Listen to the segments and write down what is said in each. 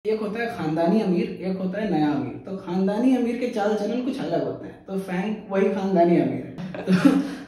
एक होता है खानदानी अमीर, एक होता है नया अमीर। तो खानदानी अमीर के चाल चलन कुछ अलग होते हैं, तो फैंक वही खानदानी अमीर है।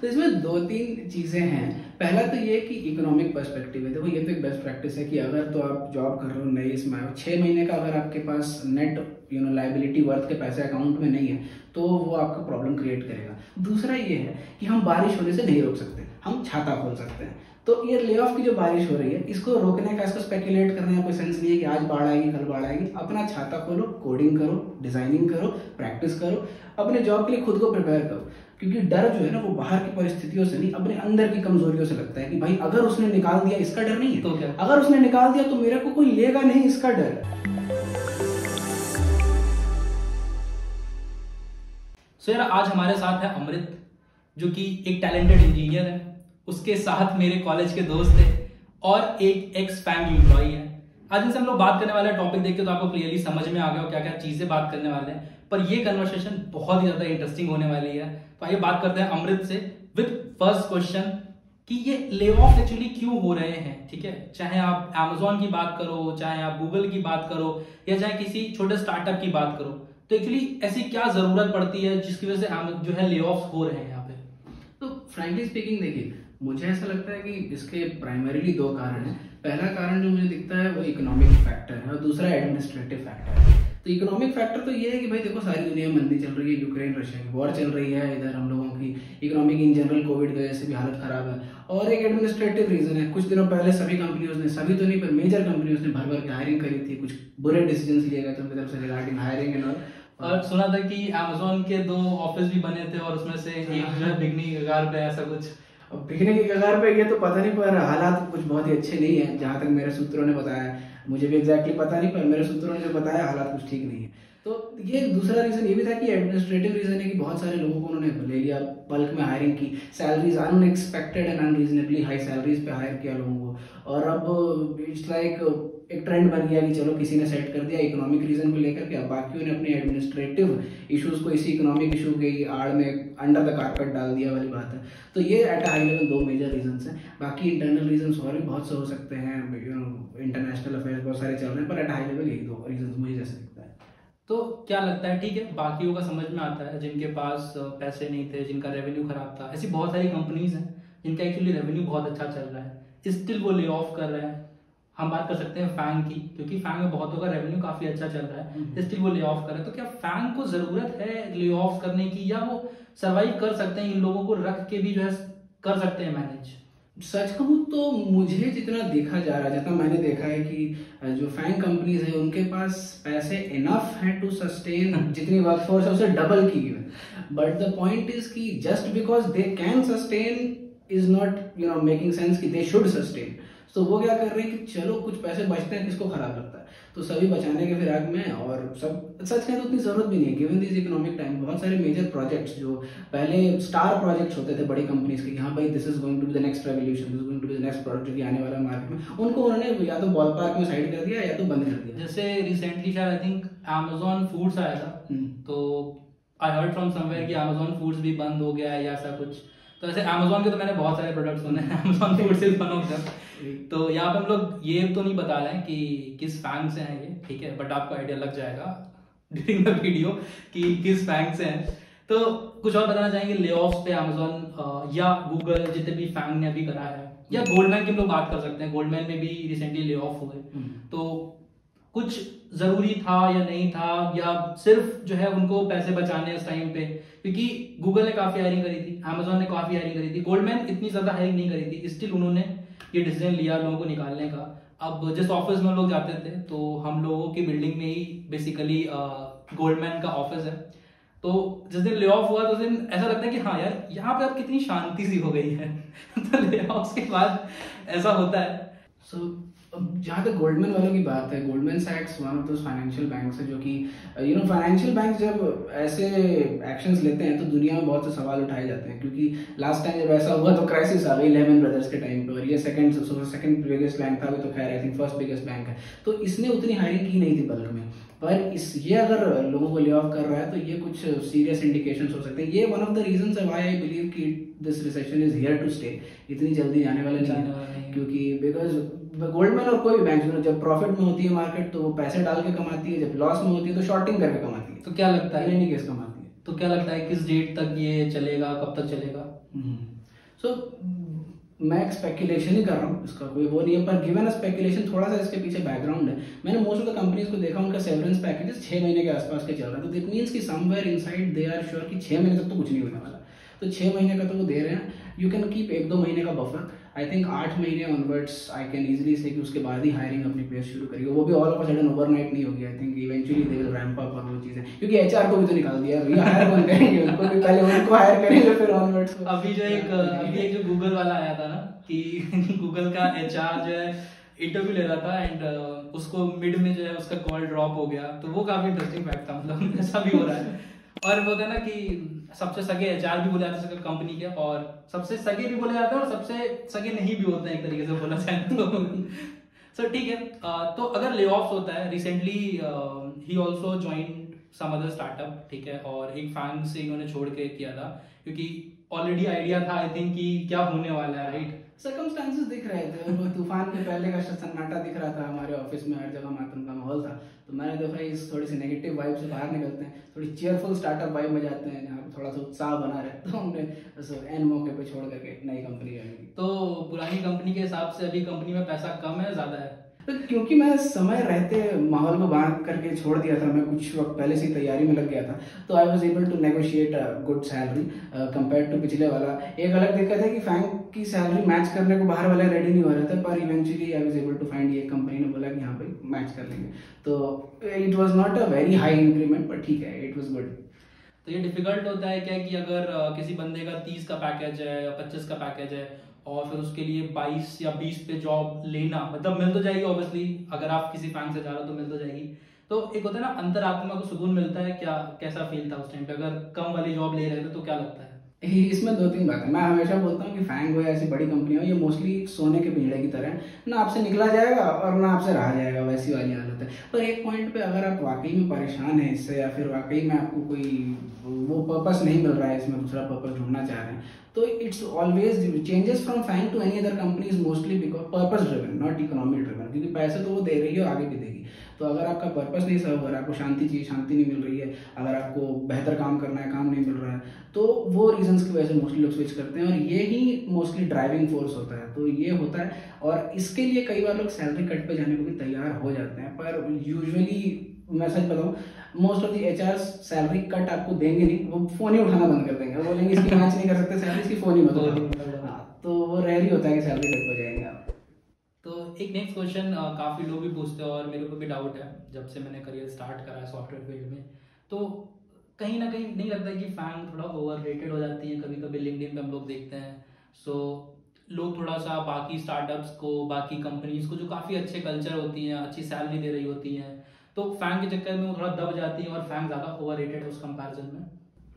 तो इसमें दो तीन चीजें हैं। पहला तो ये कि इकोनॉमिक पर्सपेक्टिव है। देखो ये तो एक बेस्ट प्रैक्टिस है कि अगर तो आप जॉब कर रहे हो नई, इसमें 6 महीने का अगर आपके पास नेट लाइबिलिटी वर्थ के पैसे अकाउंट में नहीं है तो वो आपका प्रॉब्लम क्रिएट करेगा। दूसरा ये है कि हम बारिश होने से नहीं रोक सकते, हम छाता खोल सकते हैं। तो ये ले ऑफ की जो बारिश हो रही है इसको रोकने का, इसको स्पेकुलेट करने का कोई सेंस नहीं है कि आज बाढ़ आएगी कल बाढ़ आएगी। अपना छाता खोलो, कोडिंग करो, डिजाइनिंग करो, प्रैक्टिस करो, अपने जॉब के लिए खुद को प्रिपेयर करो। क्योंकि डर जो है ना वो बाहर की परिस्थितियों से नहीं, अपने अंदर की कमजोरियों से लगता है कि भाई अगर उसने निकाल दिया, इसका डर नहीं है तो क्या, अगर उसने निकाल दिया तो मेरे को कोई लेगा नहीं, इसका डर है। सो यार आज हमारे साथ है अमृत, जो कि एक टैलेंटेड इंजीनियर है। उसके साथ मेरे कॉलेज के दोस्त है और एक एक्स फैंग एम्प्लॉई है। आज इनसे हम लोग बात करने वाले टॉपिक देख के तो आपको क्लियरली समझ में आ गया हो क्या क्या चीजें बात करने वाले हैं। पर ये कन्वर्सेशन बहुत ही ज्यादा इंटरेस्टिंग होने वाली है। तो आइए बात करते हैं अमृत से विद फर्स्ट क्वेश्चन कि ये ले ऑफ एक्चुअली क्यों हो रहे हैं। ठीक है, चाहे आप Amazon की बात करो, चाहे आप गूगल की बात करो, या चाहे किसी छोटे स्टार्टअप की बात करो, तो एक्चुअली ऐसी क्या जरूरत पड़ती है जिसकी वजह से जो है ले ऑफ हो रहे हैं यहाँ पे। तो फ्रैंकली स्पीकिंग देखिए, मुझे ऐसा लगता है कि इसके प्राइमरीली दो कारण हैं। पहला कारण जो मुझे दिखता है वो इकोनॉमिक फैक्टर है और दूसरा एडमिनिस्ट्रेटिव फैक्टर है। तो इकोनॉमिक फैक्टर तो ये है कि भाई देखो सारी दुनिया में मंदी चल रही है, यूक्रेन रशिया की वॉर चल रही है, इधर हम लोगों की इकोनॉमिक इन जनरल कोविड की वजह से भी हालत खराब है। और एक एडमिनिस्ट्रेटिव रीजन है, कुछ दिनों पहले सभी कंपनियों ने, सभी तो नहीं पर मेजर कंपनियों ने भर भर के हायरिंग करी थी, कुछ बुरे डिसीजन लिए गए थे उनकी तरफ से रिगार्डिंग हायरिंग एंड ऑल। और सुना था कि Amazon के 2 ऑफिस भी बने थे और उसमें से एक जो है बिकनी की कगार पे, ऐसा कुछ। अब बिकने की कगार पे ये तो पता नहीं, पर हालात कुछ बहुत ही अच्छे नहीं है जहां तक मेरे सूत्रों ने बताया। मुझे भी एग्जैक्टली पता नहीं, पर मेरे सूत्रों ने जो बताया हालात कुछ ठीक नहीं है। तो ये दूसरा रीजन ये भी था कि एडमिनिस्ट्रेटिव रीजन है कि बहुत सारे लोगों को उन्होंने ले लिया, बल्क में हायरिंग की, salaries unexpected and unreasonably high salaries पे हायर किया लोगों को। और अब इट्स लाइक एक ट्रेंड बन गया कि चलो किसी ने सेट कर दिया इकोनॉमिक रीजन को लेकर के, अब बाकियों ने अपने एडमिनिस्ट्रेटिव इश्यूज को इसी इकोनॉमिक इशू की आड़ में अंडर द कारपेट डाल दिया वाली बात है। तो ये एट हाई लेवल दो मेजर रीजंस हैं। बाकी इंटरनल रीजंस और भी बहुत से हो सकते हैं, इंटरनेशनल अफेयर्स बहुत सारे चल रहे हैं, पर एट हाई लेवल यही दो रीजंस मुझे जैसे दिखता है। तो क्या लगता है, ठीक है बाकियों का समझ में आता है, जिनके पास पैसे नहीं थे, जिनका रेवेन्यू खराब था, ऐसी बहुत सारी कंपनीज हैं जिनका एक्चुअली रेवेन्यू बहुत अच्छा चल रहा है, स्टिल वो ले ऑफ कर रहे हैं। हम बात कर सकते हैं फैंग की, क्योंकि फैंग में बहुतों का रेवेन्यू काफी अच्छा चल रहा है, स्टिल वो ले ऑफ कर रहे हैं। तो क्या फैंग को जरूरत है ले ऑफ करने की, या वो सर्वाइव कर सकते हैं, इन लोगों को रख के भी जो है कर सकते हैं मैनेज? सच कहूँ तो मुझे जितना देखा जा रहा है, जितना मैंने देखा है कि जो फैंग कंपनीज है उनके पास पैसे इनफ है टू सस्टेन जितनी वर्कफोर्स है उसे डबल की है। बट द पॉइंट इज कि just because they can sustain is not making sense कि दे शुड सस्टेन। तो वो क्या कर रहे हैं कि चलो कुछ पैसे बचते हैं, किसको खराब लगता है, तो सभी बचाने के फिराक में। और सब सच कहें तो उतनी जरूरत भी नहीं है गिवन दिस इकोनॉमिक टाइम। बहुत सारे मेजर प्रोजेक्ट्स जो पहले स्टार प्रोजेक्ट्स होते थे बड़ी कंपनीज के, हाँ भाई this is going to be the next revolution, this is going to be the next product जो कि आने वाला मार्केट में, उनको उन्होंने या तो बॉल पार्क में साइड कर दिया या तो बंद कर दिया। जैसे रिसेंटली शायद आई थिंक Amazon फूड्स आया था, तो आई हर्ड फ्रॉम समवेयर कि Amazon फूड्स भी बंद हो गया है या ऐसा कुछ। तो ऐसे Amazon के तो मैंने बहुत सारे प्रोडक्ट्स सुने हैं, Amazon foods is one of them. तो यहाँ पे हम लोग ये तो नहीं बता रहे हैं कि किस फैंग से हैं ये, ठीक है, बट आपको आइडिया लग जाएगा ड्यूरिंग द वीडियो कि किस फैंग से हैं। तो कुछ और बताना चाहेंगे ले ऑफ्स पे Amazon या गूगल जितने भी फैंग ने अभी करा है, या गोल्डमैन की हम लोग बात कर सकते हैं, गोल्डमैन में भी रिसेंटली ले ऑफ हुए। तो कुछ जरूरी था या नहीं था, या सिर्फ जो है उनको पैसे बचाने उस टाइम पे, क्योंकि गूगल ने काफी हायरिंग करी थी, Amazon ने काफी हायरिंग करी थी, गोल्डमैन इतनी ज्यादा हायरिंग नहीं करी थी, स्टिल उन्होंने ये डिसीजन लिया लोगों को निकालने का। अब जिस ऑफिस में हम लोग जाते थे तो हम लोगों की बिल्डिंग में ही बेसिकली गोल्डमैन का ऑफिस है। तो जिस दिन ले ऑफ हुआ तो उस दिन ऐसा लगता है कि हाँ यार यहाँ पे अब कितनी शांति सी हो गई है। तो ले ऑफ के बाद ऐसा होता है। सो जहाँ तक गोल्डमैन वालों की बात है, गोल्डमैन सैक्स one of those financial banks है जो कि फाइनेंशियल बैंक जब ऐसे एक्शंस लेते हैं तो दुनिया में बहुत से सवाल उठाए जाते हैं। क्योंकि लास्ट टाइम जब ऐसा हुआ तो क्राइसिस आ गई लेमन ब्रदर्स के टाइम पे, और ये सेकंड बिगेस्ट बैंक था, अभी तो खैर I think first biggest bank है। तो इसने उतनी हायरिंग की नहीं थी बल्क में, पर ये अगर लोगों को ले ऑफ कर रहा है तो ये कुछ सीरियस इंडिकेशंस हो सकते हैं। ये वन ऑफ द रीजंस है व्हाई आई बिलीव कि this recession is here to stay, इतनी जल्दी जाने वाला नहीं है। क्योंकि बिकॉज गोल्डमैन और कोई भी बैंक, जब प्रॉफिट में होती है मार्केट तो वो पैसे डाल के कमाती है, जब लॉस में होती है तो शॉर्टिंग करके कमाती है। तो क्या लगता है, नहीं केस कमाती है। तो क्या लगता है किस डेट तक ये चलेगा, कब तक चलेगा? सो मैं एक स्पेकुलेशन ही कर रहा हूँ, इसका कोई वो नहीं है, पर गिवन स्पेकुलेशन थोड़ा सा इसके पीछे बैकग्राउंड है। मैंने मोस्ट ऑफ द कंपनीज को देखा, उनका सेवरेंस पैकेजेस 6 महीने के आसपास के चल रहा है, तो दिट मीन्स कि somewhere inside they are sure कि 6 महीने तक तो कुछ नहीं होने वाला, तो 6 महीने का तो वो दे रहे हैं। यू कैन कीप 1-2 महीने का बफर। आई थिंक 8 महीने ऑनवर्ड्स आई कैन इजीली से कि उसके बाद ही हायरिंग अपनी पेस शुरू करेगी, वो भी all of a sudden overnight नहीं होगी। I think eventually they will ramp up और वो चीजें, क्योंकि एचआर को भी तो निकाल दिया भैया, हायर कौन करेंगे उनको भी, पहले उनको हायर करेंगे फिर ऑनवर्ड्स। अभी एक जो गूगल वाला आया था ना कि गूगल का एचआर जो है इंटरव्यू ले रहा था एंड उसको मिड में जो है उसका कॉल ड्रॉप हो गया, तो वो काफी इंटरेस्टिंग फैक्ट था, मतलब ऐसा भी हो रहा है। और वो था ना कि सबसे सगे एचआर भी बोले जाते हैं कंपनी के, और सबसे सगे भी बोले जाते हैं, और सबसे सगे नहीं भी होते हैं एक तरीके से बोला जाए तो। सो ठीक है, तो अगर ले ऑफ्स होता है, रिसेंटली ही also joined some other startup, ठीक है, और एक फैंग से इन्होंने छोड़ के किया था क्योंकि ऑलरेडी आइडिया था आई थिंक कि क्या होने वाला है, राइट? सर्कमस्टांसेस दिख रहे थे, और वो तूफान के पहले का सन्नाटा दिख रहा था हमारे ऑफिस में, हर जगह मातम का माहौल था, तो मैंने देखा इस थोड़ी सी नेगेटिव वाइब से बाहर निकलते हैं, थोड़ी चीयरफुल स्टार्टअप वाइब में जाते हैं जहाँ पे थोड़ा सा उत्साह बना रहे, तो हमने एन मौके पे छोड़ करके नई कंपनी आएगी। तो पुरानी कंपनी के हिसाब से अभी कंपनी में पैसा कम है, ज्यादा है? तो क्योंकि मैं समय रहते माहौल को बांध करके छोड़ दिया था, मैं कुछ वक्त पहले से तैयारी में लग गया था, तो I was able to negotiate good salary compare to पिछले वाला। एक अलग दिक्कत है कि फैंग की सैलरी मैच करने को बाहर वाले रेडी नहीं हो रहे थे, पर eventually I was able to find, ये कंपनी ने बोला कि यहाँ पे मैच कर लेंगे, तो it was not a very high increment, पर ठीक है, इट वॉज गुड। तो ये डिफिकल्ट होता है क्या कि अगर किसी बंदे का 30 का पैकेज है या 25 का पैकेज है और फिर उसके लिए 22 या 20 पे जॉब लेना, मतलब मिल तो जाएगी ऑब्वियसली, अगर आप किसी फैंग से जा रहे हो तो मिल तो जाएगी, तो एक होता है ना अंतरात्मा को सुकून मिलता है क्या? कैसा फील था उस टाइम पे अगर कम वाली जॉब ले रहे थे, तो क्या लगता है? इसमें 2-3 बातें, मैं हमेशा बोलता हूँ कि फैंग हो या ऐसी बड़ी कंपनी हो, ये मोस्टली सोने के पिंजड़े की तरह है, ना आपसे निकला जाएगा और ना आपसे रहा जाएगा, वैसी वाली हालत है। पर एक पॉइंट पे अगर आप वाकई में परेशान हैं इससे, या फिर वाकई में आपको कोई वो पर्पस नहीं मिल रहा है, इसमें दूसरा पर्पस ढूंढना चाह रहे हैं, तो it's always changes from FAANG to any other company is mostly because purpose driven, not economic driven, क्योंकि पैसे तो वो दे रही है और आगे भी देगी। तो अगर आपका पर्पस नहीं सर्व हो रहा है, आपको शांति चाहिए, शांति नहीं मिल रही है, अगर आपको बेहतर काम करना है, काम नहीं मिल रहा है, तो वो रीजंस की वजह से मोस्टली लोग स्विच करते हैं, और ये ही मोस्टली ड्राइविंग फोर्स होता है। तो ये होता है, और इसके लिए कई बार लोग सैलरी कट पे जाने को भी तैयार हो जाते हैं, पर यूजुअली मैं सच बताऊं, most of the HR salary cut आपको देंगे नहीं, वो फोन ही उठाना बंद कर देंगे, बोलेंगे इसकी मैच नहीं कर सकते सैलरी, इसकी फोन ही मत उठाओ। तो वो रेयर ही होता है कि सैलरी कट हो जाएंगे आप। तो एक नेक्स्ट क्वेश्चन काफ़ी लोग भी पूछते हैं और मेरे को भी डाउट है, जब से मैंने करियर स्टार्ट करा है सॉफ्टवेयर फील्ड में, तो कहीं ना कहीं नहीं लगता है कि फैंग थोड़ा ओवररेटेड हो जाती है? कभी कभी लिंक्डइन पे हम लोग देखते हैं, सो लोग थोड़ा सा बाकी स्टार्टअप्स को, बाकी कंपनीज को जो काफ़ी अच्छे कल्चर होती हैं, अच्छी सैलरी दे रही होती हैं, तो फैंग के चक्कर में वो थोड़ा दब जाती है और फैंग ज़्यादा ओवररेटेड है उस कंपैरिजन में।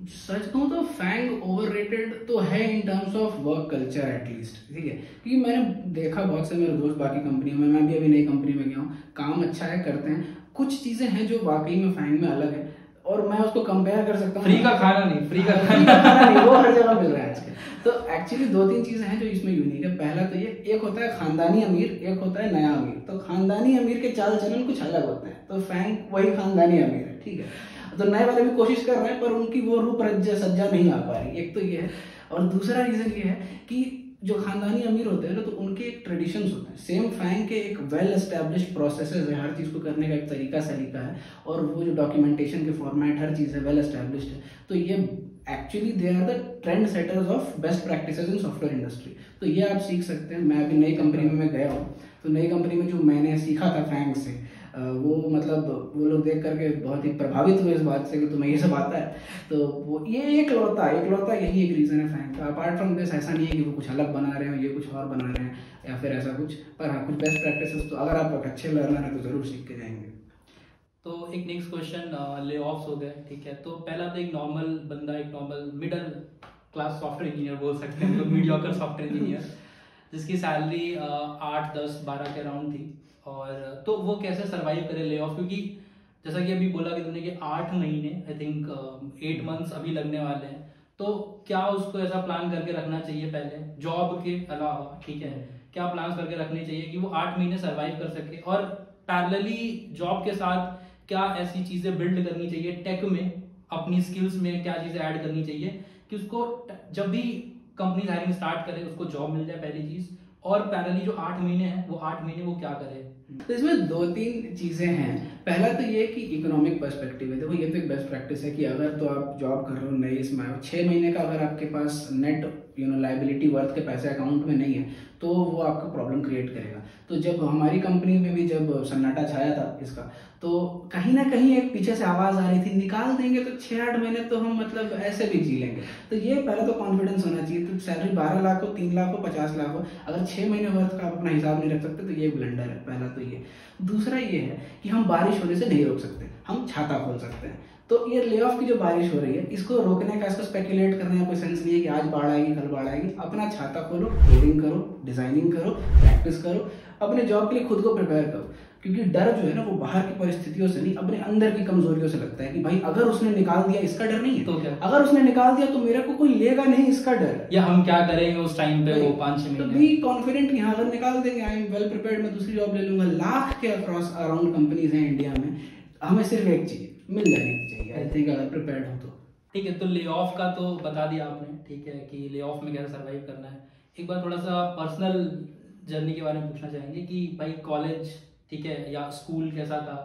सच कहूँ तो फैंग ओवररेटेड तो है in terms of work culture at least, ठीक है, क्योंकि मैंने देखा बहुत से मेरे दोस्त बाकी कंपनियों में, मैं भी अभी नई कंपनी में गया हूँ, काम अच्छा है, करते हैं, कुछ चीज़ें हैं जो वाकई में फैंग में अलग है, और मैं उसको कंपेयर कर सकता हूँ। फ्री का खाना नहीं, फ्री का खाना नहीं, वो हर जगह मिल रहा है आजकल। तो एक्चुअली 2-3 चीजें हैं जो इसमें यूनिक है। पहला तो ये, एक होता है खानदानी अमीर, एक होता है नया अमीर। तो खानदानी अमीर के चाल चलन कुछ अलग होते हैं, तो फैंग वही खानदानी अमीर है, ठीक है। तो नए वाले भी कोशिश कर रहे हैं, पर उनकी वो रूप सज्जा नहीं आ पा रही, एक तो ये है। और दूसरा रीजन ये है कि जो खानदानी अमीर होते हैं ना, तो उनके एक ट्रेडिशंस होते हैं। सेम फैंग के एक वेल एस्टेब्लिश्ड प्रोसेसेस है, हर चीज़ को करने का एक सलीका है, और वो जो डॉक्यूमेंटेशन के फॉर्मेट, हर चीज़ है वेल एस्टेब्लिश्ड है। तो ये actually they are the trend setters of best practices in software industry. तो ये आप सीख सकते हैं। मैं अभी नई कंपनी में मैं गया हूँ, तो नई कंपनी में जो मैंने सीखा था फैंग से, वो मतलब वो लोग देख करके बहुत ही प्रभावित हुए इस बात से कि तुम्हें ये सब आता है। तो वो ये एकलौता यही एक रीज़न है फैंग का। अपार्ट फ्रॉम दिस ऐसा नहीं है कि वो कुछ अलग बना रहे हो, ये कुछ और बना रहे हैं या फिर ऐसा कुछ। पर हाँ, कुछ बेस्ट प्रैक्टिसेस तो अगर आप अच्छे लर्नर हैं तो ज़रूर सीख के जाएंगे। तो एक नेक्स्ट क्वेश्चन, ले ऑफ्स हो गए, ठीक है। तो पहला तो एक नॉर्मल बंदा, एक normal middle class software engineer बोल सकते हैं, मीडियोकर सॉफ्टवेयर इंजीनियर, जिसकी सैलरी 8, 10, 12 के अराउंड थी, और तो वो कैसे सर्वाइव करे ले ऑफ? क्योंकि जैसा कि अभी बोला कि तुमने कि 8 महीने, आई थिंक 8 मंथ्स अभी लगने वाले हैं, तो क्या उसको ऐसा प्लान करके रखना चाहिए पहले जॉब के अलावा, ठीक है, क्या प्लान्स करके रखने चाहिए कि वो 8 महीने सर्वाइव कर सके, और पैरेलली जॉब के साथ क्या ऐसी चीजें बिल्ड करनी चाहिए टेक में, अपनी स्किल्स में क्या चीजें ऐड करनी चाहिए कि उसको जब भी कंपनी हायरिंग स्टार्ट करे उसको जॉब मिल जाए पहली चीज, और पैरेलली जो 8 महीने हैं वो 8 महीने वो क्या करे। तो इसमें 2-3 चीजें हैं। पहला तो ये कि इकोनॉमिक पर्सपेक्टिव है। देखो ये तो एक बेस्ट प्रैक्टिस है कि अगर तो आप जॉब कर रहे हो नए इसमें 6 महीने का अगर आपके पास नेट लाइबिलिटी वर्थ के पैसे अकाउंट में नहीं है तो वो आपका प्रॉब्लम क्रिएट करेगा। तो जब हमारी कंपनी में भी जब सन्नाटा छाया था इसका, तो कहीं ना कहीं एक पीछे से आवाज आ रही थी निकाल देंगे तो 6-8 महीने तो हम मतलब ऐसे भी जी लेंगे। तो ये पहले तो कॉन्फिडेंस होना चाहिए। तो सैलरी 12 लाख हो, 3 लाख हो, 50 लाख हो, अगर 6 महीने वर्थ का आप अपना हिसाब नहीं रख सकते तो ये ब्लंडर है। पहला तो ये। दूसरा ये है कि हम बारिश होने से नहीं रोक सकते, हम छाता खोल सकते हैं। तो ये ले ऑफ की जो बारिश हो रही है इसको रोकने का, इसको स्पेकुलेट करने का कोई सेंस नहीं है कि आज बाढ़ आएगी कल बाढ़ आएगी। अपना छाता खोलो, कोडिंग करो, डिजाइनिंग करो, प्रैक्टिस करो, अपने जॉब के लिए खुद को प्रिपेयर करो। क्योंकि डर जो है ना वो बाहर की परिस्थितियों से नहीं, अपने अंदर की कमजोरियों से लगता है कि भाई अगर उसने निकाल दिया इसका डर नहीं है, तो क्या अगर उसने निकाल दिया तो मेरे को कोई लेगा नहीं इसका डर, या हम क्या करेंगे उस टाइम पे वो 5-6 महीने। तो बी कॉन्फिडेंट कि हाँ अगर निकाल देंगे आई एम वेल प्रिपेयर्ड, मैं दूसरी जॉब ले लूंगा। लाख के अक्रॉस अराउंड कंपनीज हैं इंडिया में, हमें सिर्फ एक चाहिए, मिल जानी चाहिए आई थिंक अगर प्रिपेयर्ड हो तो। ठीक है, तो ले ऑफ का तो बता दिया आपने, ठीक है कि ले ऑफ में कैसे सर्वाइव करना है। एक बार थोड़ा सा पर्सनल जर्नी के बारे में पूछना चाहेंगे कि भाई कॉलेज ठीक है या स्कूल कैसा था,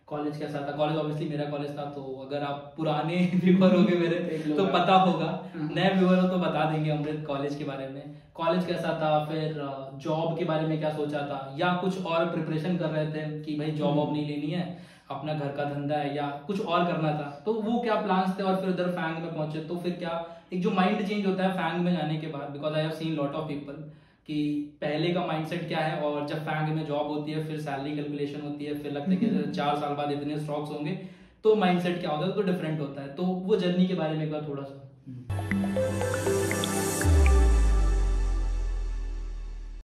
कॉलेज कैसा था। कॉलेज ऑब्वियसली मेरा कॉलेज था, तो अगर आप पुराने व्यूअर होंगे मेरे तो पता होगा, नए व्यूअर हो तो बता देंगे अमृत कॉलेज के बारे में। कॉलेज कैसा था, फिर जॉब के बारे में क्या सोचा था, या कुछ और प्रिपरेशन कर रहे थे कि भाई जॉब वॉब नहीं लेनी है, अपना घर का धंधा है या कुछ और करना था, तो वो क्या प्लान्स थे। और फिर उधर फैंग में पहुंचे तो फिर क्या एक जो माइंड चेंज होता है फैंग में जाने के बाद, because I have seen lot of people कि पहले का माइंडसेट क्या है और जब फैंग में जॉब होती है फिर सैलरी कैलकुलेशन होती है, फिर लगता है कि 4 साल बाद इतने स्टॉक्स होंगे, तो माइंडसेट क्या होता है तो डिफरेंट होता है। तो वो जर्नी के बारे में एक बार थोड़ा सा।